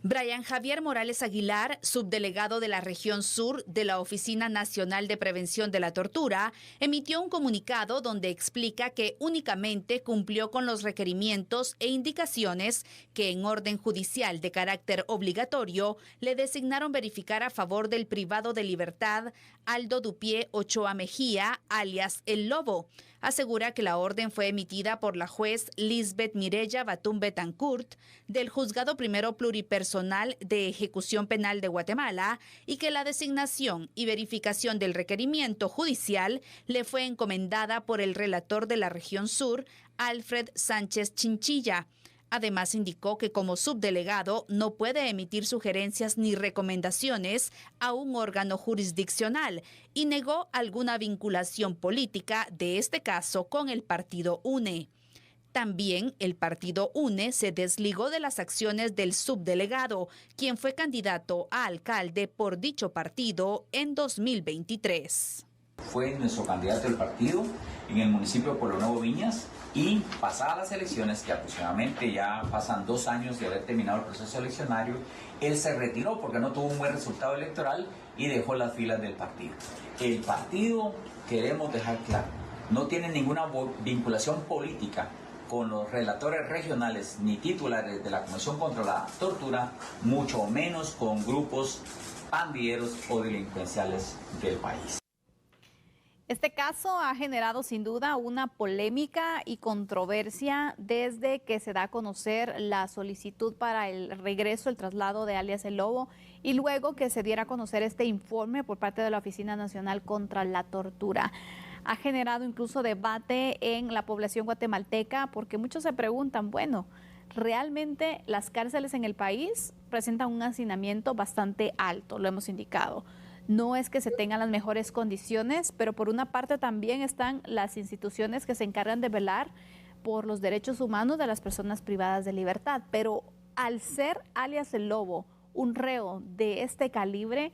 Brian Javier Morales Aguilar, subdelegado de la región sur de la Oficina Nacional de Prevención de la Tortura, emitió un comunicado donde explica que únicamente cumplió con los requerimientos e indicaciones que en orden judicial de carácter obligatorio le designaron verificar a favor del privado de libertad Aldo Dupié Ochoa Mejía, alias El Lobo. Asegura que la orden fue emitida por la juez Lisbeth Mireya Batum Betancourt del Juzgado Primero Pluripersonal de Ejecución Penal de Guatemala y que la designación y verificación del requerimiento judicial le fue encomendada por el relator de la región sur, Alfred Sánchez Chinchilla. Además, indicó que como subdelegado no puede emitir sugerencias ni recomendaciones a un órgano jurisdiccional y negó alguna vinculación política de este caso con el partido UNE. También el partido UNE se desligó de las acciones del subdelegado, quien fue candidato a alcalde por dicho partido en 2023. Fue nuestro candidato del partido en el municipio de Pueblo Nuevo Viñas y pasadas las elecciones, que aproximadamente ya pasan 2 años de haber terminado el proceso eleccionario, él se retiró porque no tuvo un buen resultado electoral y dejó las filas del partido. El partido, queremos dejar claro, no tiene ninguna vinculación política con los relatores regionales ni titulares de la Comisión contra la Tortura, mucho menos con grupos pandilleros o delincuenciales del país. Este caso ha generado sin duda una polémica y controversia desde que se da a conocer la solicitud para el regreso, el traslado de alias El Lobo y luego que se diera a conocer este informe por parte de la Oficina Nacional contra la Tortura. Ha generado incluso debate en la población guatemalteca porque muchos se preguntan, bueno, realmente las cárceles en el país presentan un hacinamiento bastante alto, lo hemos indicado. No es que se tengan las mejores condiciones, pero por una parte también están las instituciones que se encargan de velar por los derechos humanos de las personas privadas de libertad. Pero al ser alias El Lobo un reo de este calibre,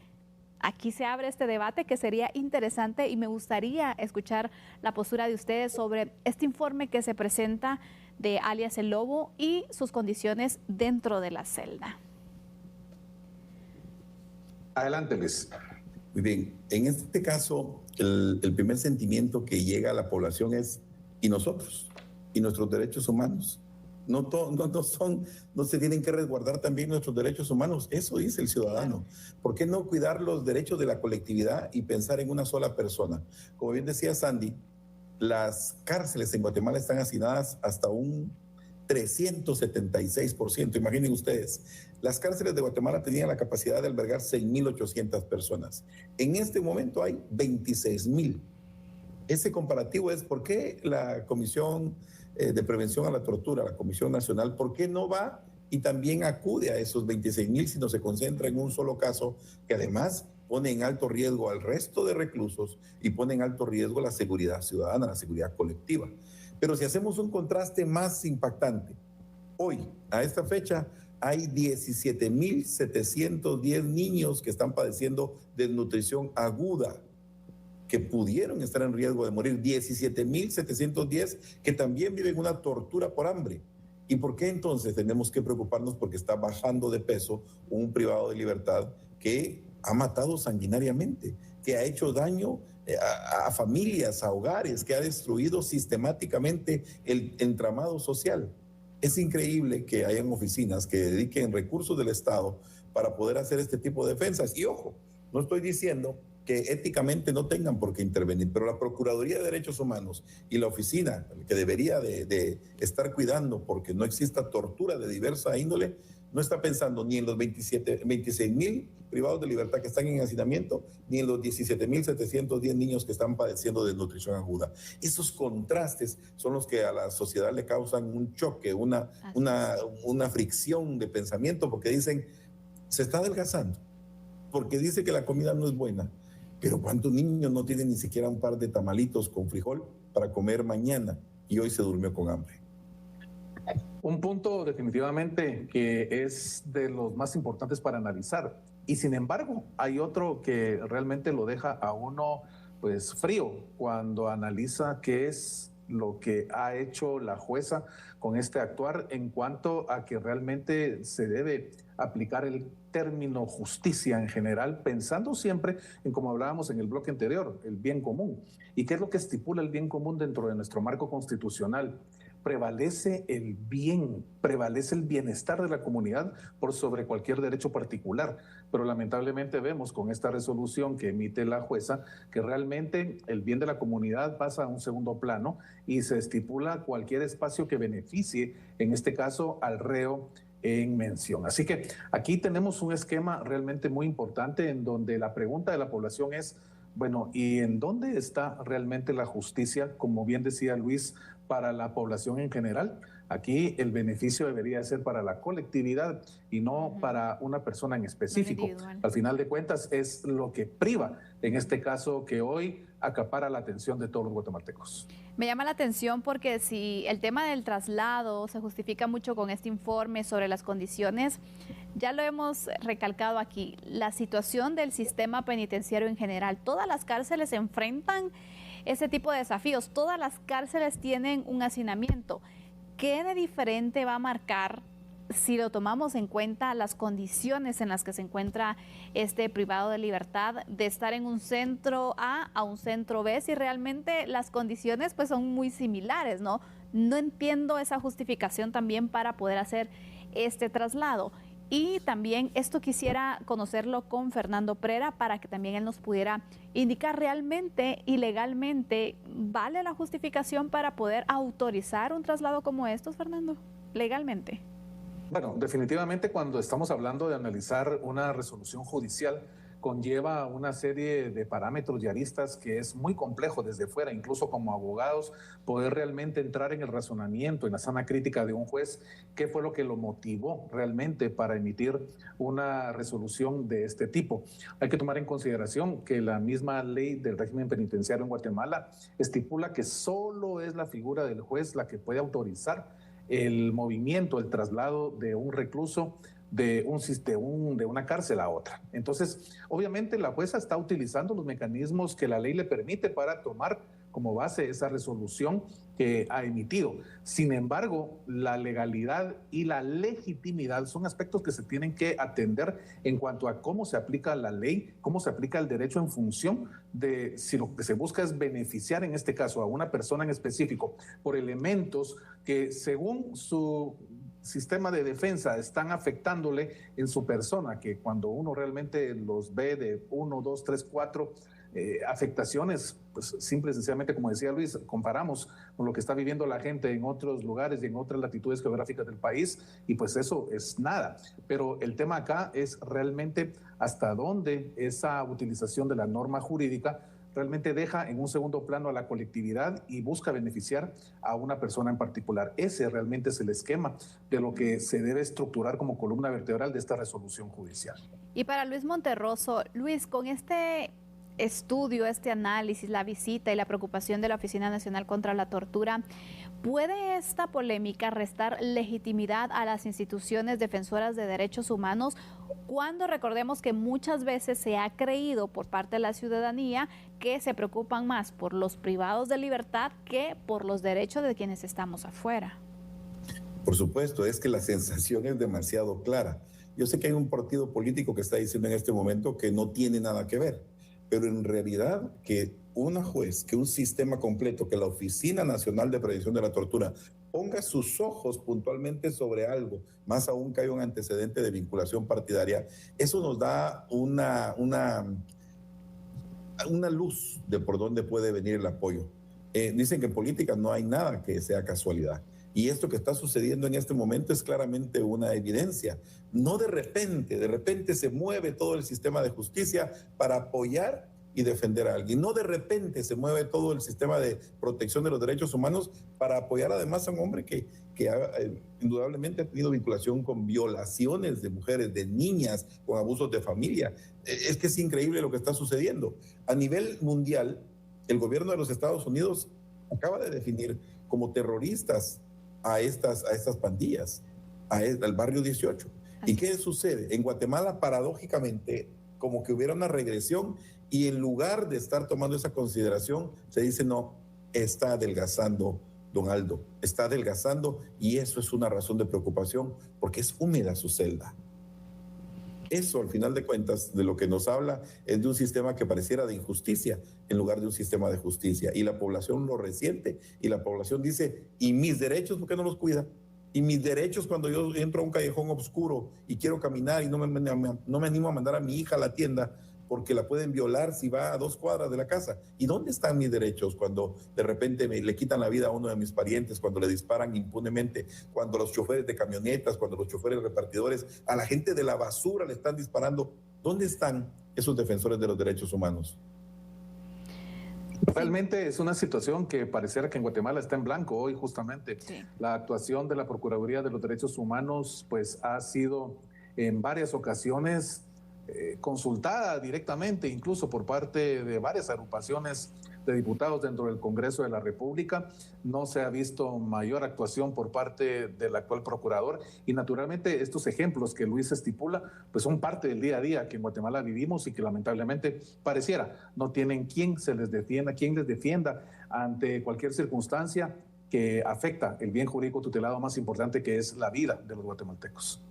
aquí se abre este debate que sería interesante y me gustaría escuchar la postura de ustedes sobre este informe que se presenta de alias El Lobo y sus condiciones dentro de la celda. Adelante, Luis. Muy bien, en este caso, el primer sentimiento que llega a la población es ¿y nosotros? ¿Y nuestros derechos humanos? No se tienen que resguardar también nuestros derechos humanos. Eso dice el ciudadano. ¿Por qué no cuidar los derechos de la colectividad y pensar en una sola persona? Como bien decía Sandy, las cárceles en Guatemala están hacinadas hasta un 376%. Imaginen ustedes, las cárceles de Guatemala tenían la capacidad de albergar 6.800 personas. En este momento hay 26.000. Ese comparativo es por qué la Comisión de Prevención a la Tortura, la Comisión Nacional, ¿por qué no va y también acude a esos 26.000 si no se concentra en un solo caso que además pone en alto riesgo al resto de reclusos y pone en alto riesgo la seguridad ciudadana, la seguridad colectiva? Pero si hacemos un contraste más impactante, hoy, a esta fecha, hay 17.710 niños que están padeciendo desnutrición aguda, que pudieron estar en riesgo de morir, 17.710 que también viven una tortura por hambre. ¿Y por qué entonces tenemos que preocuparnos porque está bajando de peso un privado de libertad que ha matado sanguinariamente, que ha hecho daño a familias, a hogares, que ha destruido sistemáticamente el entramado social? Es increíble que hayan oficinas que dediquen recursos del Estado para poder hacer este tipo de defensas. Y ojo, no estoy diciendo que éticamente no tengan por qué intervenir, pero la Procuraduría de Derechos Humanos y la oficina que debería de estar cuidando porque no exista tortura de diversa índole, no está pensando ni en los 26.000 privados de libertad que están en hacinamiento, ni en los 17.710 niños que están padeciendo desnutrición aguda. Esos contrastes son los que a la sociedad le causan un choque, una fricción de pensamiento, porque dicen, se está adelgazando, porque dice que la comida no es buena, pero ¿cuántos niños no tienen ni siquiera un par de tamalitos con frijol para comer mañana y hoy se durmió con hambre? Un punto definitivamente que es de los más importantes para analizar. Y sin embargo, hay otro que realmente lo deja a uno pues frío cuando analiza que es lo que ha hecho la jueza con este actuar en cuanto a que realmente se debe aplicar el término justicia en general, pensando siempre en, como hablábamos en el bloque anterior, el bien común. ¿Y qué es lo que estipula el bien común dentro de nuestro marco constitucional? Prevalece el bien, prevalece el bienestar de la comunidad por sobre cualquier derecho particular. Pero lamentablemente vemos con esta resolución que emite la jueza que realmente el bien de la comunidad pasa a un segundo plano y se estipula cualquier espacio que beneficie, en este caso, al reo en mención. Así que aquí tenemos un esquema realmente muy importante en donde la pregunta de la población es, bueno, ¿y en dónde está realmente la justicia, como bien decía Luis, para la población en general? Aquí el beneficio debería ser para la colectividad y no para una persona en específico. Al final de cuentas es lo que priva, en este caso, que hoy acapara la atención de todos los guatemaltecos. Me llama la atención porque si el tema del traslado se justifica mucho con este informe sobre las condiciones, ya lo hemos recalcado aquí, la situación del sistema penitenciario en general, todas las cárceles enfrentan ese tipo de desafíos, todas las cárceles tienen un hacinamiento. ¿Qué de diferente va a marcar si lo tomamos en cuenta las condiciones en las que se encuentra este privado de libertad de estar en un centro A un centro B, si realmente las condiciones pues son muy similares, ¿no? No entiendo esa justificación también para poder hacer este traslado. Y también esto quisiera conocerlo con Fernando Prera para que también él nos pudiera indicar realmente y legalmente, ¿vale la justificación para poder autorizar un traslado como estos, Fernando? Legalmente. Bueno, definitivamente cuando estamos hablando de analizar una resolución judicial, conlleva una serie de parámetros y aristas que es muy complejo desde fuera, incluso como abogados, poder realmente entrar en el razonamiento, en la sana crítica de un juez, qué fue lo que lo motivó realmente para emitir una resolución de este tipo. Hay que tomar en consideración que la misma ley del régimen penitenciario en Guatemala estipula que solo es la figura del juez la que puede autorizar el movimiento, el traslado de un recluso de una cárcel a otra. Entonces, obviamente la jueza está utilizando los mecanismos que la ley le permite para tomar como base esa resolución que ha emitido. Sin embargo, la legalidad y la legitimidad son aspectos que se tienen que atender en cuanto a cómo se aplica la ley, cómo se aplica el derecho en función de si lo que se busca es beneficiar, en este caso, a una persona en específico por elementos que según su sistema de defensa están afectándole en su persona, que cuando uno realmente los ve de 1, 2, 3, 4 afectaciones, pues simple y sencillamente, como decía Luis, comparamos con lo que está viviendo la gente en otros lugares y en otras latitudes geográficas del país, y pues eso es nada. Pero el tema acá es realmente hasta dónde esa utilización de la norma jurídica realmente deja en un segundo plano a la colectividad y busca beneficiar a una persona en particular. Ese realmente es el esquema de lo que se debe estructurar como columna vertebral de esta resolución judicial. Y para Luis Monterroso, Luis, con este estudio, este análisis, la visita y la preocupación de la Oficina Nacional contra la Tortura, ¿puede esta polémica restar legitimidad a las instituciones defensoras de derechos humanos cuando recordemos que muchas veces se ha creído por parte de la ciudadanía que se preocupan más por los privados de libertad que por los derechos de quienes estamos afuera? Por supuesto, es que la sensación es demasiado clara. Yo sé que hay un partido político que está diciendo en este momento que no tiene nada que ver, pero en realidad que una juez, que un sistema completo, que la Oficina Nacional de Prevención de la Tortura ponga sus ojos puntualmente sobre algo, más aún que hay un antecedente de vinculación partidaria, eso nos da una luz de por dónde puede venir el apoyo. Dicen que en política no hay nada que sea casualidad. Y esto que está sucediendo en este momento es claramente una evidencia. No de repente se mueve todo el sistema de justicia para apoyar y defender a alguien. No de repente se mueve todo el sistema de protección de los derechos humanos para apoyar además a un hombre que indudablemente ha tenido vinculación con violaciones de mujeres, de niñas, con abusos de familia. Es que es increíble lo que está sucediendo. A nivel mundial, el gobierno de los Estados Unidos acaba de definir como terroristas a estas pandillas, al barrio 18. ¿Y qué sucede? En Guatemala, paradójicamente, como que hubiera una regresión y en lugar de estar tomando esa consideración, se dice no, está adelgazando, don Aldo, está adelgazando, y eso es una razón de preocupación porque es húmeda su celda. Eso, al final de cuentas, de lo que nos habla es de un sistema que pareciera de injusticia en lugar de un sistema de justicia. Y la población lo resiente, y la población dice, ¿y mis derechos por qué no los cuida? Y mis derechos cuando yo entro a un callejón oscuro y quiero caminar y no me animo a mandar a mi hija a la tienda porque la pueden violar si va a 2 cuadras de la casa. ¿Y dónde están mis derechos cuando de repente le quitan la vida a uno de mis parientes, cuando le disparan impunemente, cuando los choferes de camionetas, cuando los choferes repartidores, a la gente de la basura le están disparando? ¿Dónde están esos defensores de los derechos humanos? Realmente es una situación que pareciera que en Guatemala está en blanco hoy justamente. Sí. La actuación de la Procuraduría de los Derechos Humanos pues ha sido en varias ocasiones consultada directamente, incluso por parte de varias agrupaciones de diputados dentro del Congreso de la República. No se ha visto mayor actuación por parte del actual procurador, y naturalmente estos ejemplos que Luis estipula pues son parte del día a día que en Guatemala vivimos y que lamentablemente pareciera no tienen quien les defienda ante cualquier circunstancia que afecta el bien jurídico tutelado más importante, que es la vida de los guatemaltecos.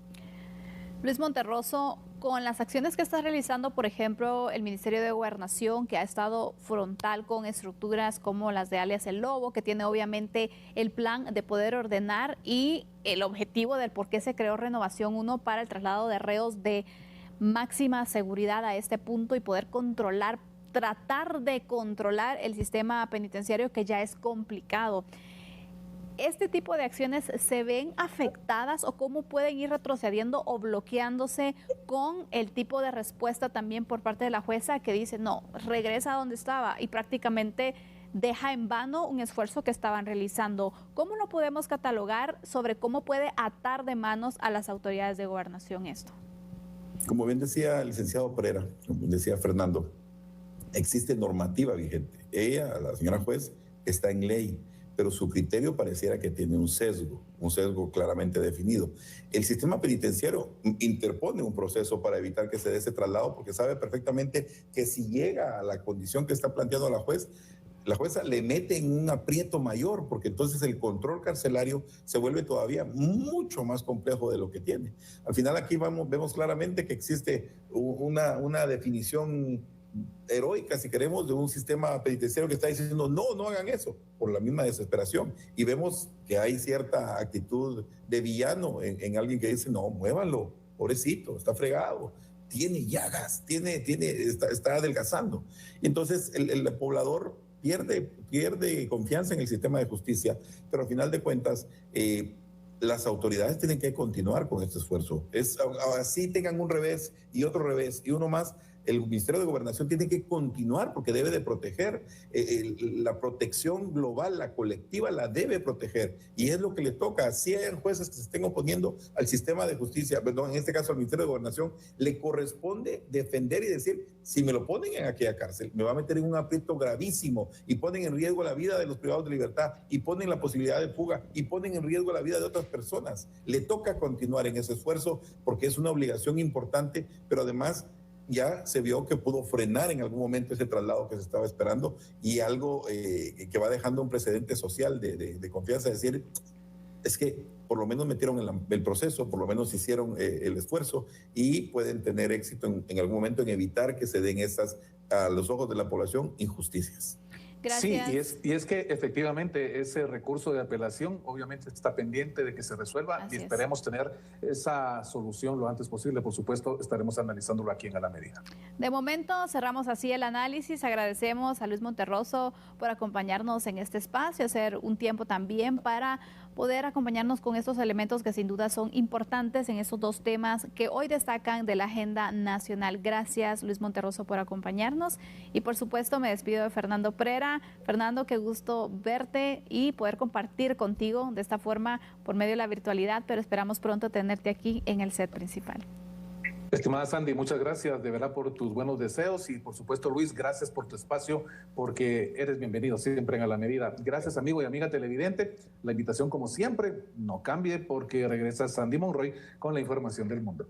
Luis Monterroso, con las acciones que está realizando, por ejemplo, el Ministerio de Gobernación, que ha estado frontal con estructuras como las de alias El Lobo, que tiene obviamente el plan de poder ordenar y el objetivo del por qué se creó Renovación 1 para el traslado de reos de máxima seguridad a este punto y poder controlar, tratar de controlar el sistema penitenciario, que ya es complicado. ¿Este tipo de acciones se ven afectadas o cómo pueden ir retrocediendo o bloqueándose con el tipo de respuesta también por parte de la jueza, que dice no, regresa a donde estaba, y prácticamente deja en vano un esfuerzo que estaban realizando? ¿Cómo lo podemos catalogar sobre cómo puede atar de manos a las autoridades de gobernación esto? Como bien decía el licenciado Pereira, como decía Fernando, existe normativa vigente. Ella, la señora juez, está en ley, pero su criterio pareciera que tiene un sesgo claramente definido. El sistema penitenciario interpone un proceso para evitar que se dé ese traslado, porque sabe perfectamente que si llega a la condición que está planteando la jueza le mete en un aprieto mayor, porque entonces el control carcelario se vuelve todavía mucho más complejo de lo que tiene. Al final aquí vemos claramente que existe una definición heroica, si queremos, de un sistema penitenciario que está diciendo no hagan eso, por la misma desesperación. Y vemos que hay cierta actitud de villano en alguien que dice no, muévanlo, pobrecito, está fregado, tiene llagas, está adelgazando. Y entonces el poblador pierde confianza en el sistema de justicia, pero al final de cuentas las autoridades tienen que continuar con este esfuerzo. Así tengan un revés y otro revés y uno más, el Ministerio de Gobernación tiene que continuar porque debe de proteger. La protección global, la colectiva, la debe proteger. Y es lo que le toca. Si hay jueces que se estén oponiendo al sistema de justicia, perdón, en este caso al Ministerio de Gobernación, le corresponde defender y decir, si me lo ponen en aquella cárcel, me va a meter en un aprieto gravísimo y ponen en riesgo la vida de los privados de libertad y ponen la posibilidad de fuga y ponen en riesgo la vida de otras personas. Le toca continuar en ese esfuerzo porque es una obligación importante, pero además ya se vio que pudo frenar en algún momento ese traslado que se estaba esperando, y algo que va dejando un precedente social de confianza, es decir, es que por lo menos metieron el proceso, por lo menos hicieron el esfuerzo y pueden tener éxito en algún momento en evitar que se den estas, a los ojos de la población, injusticias. Gracias. Sí, y es que efectivamente ese recurso de apelación obviamente está pendiente de que se resuelva. Así y esperemos tener esa solución lo antes posible. Por supuesto, estaremos analizándolo aquí en A la Medida. De momento cerramos así el análisis. Agradecemos a Luis Monterroso por acompañarnos en este espacio, hacer un tiempo también para poder acompañarnos con estos elementos que sin duda son importantes en esos dos temas que hoy destacan de la agenda nacional. Gracias, Luis Monterroso, por acompañarnos. Y por supuesto me despido de Fernando Pereira. Fernando, qué gusto verte y poder compartir contigo de esta forma por medio de la virtualidad, pero esperamos pronto tenerte aquí en el set principal. Estimada Sandy, muchas gracias de verdad por tus buenos deseos, y por supuesto, Luis, gracias por tu espacio, porque eres bienvenido siempre en A la Medida. Gracias, amigo y amiga televidente. La invitación, como siempre, no cambie, porque regresa Sandy Monroy con la información del mundo.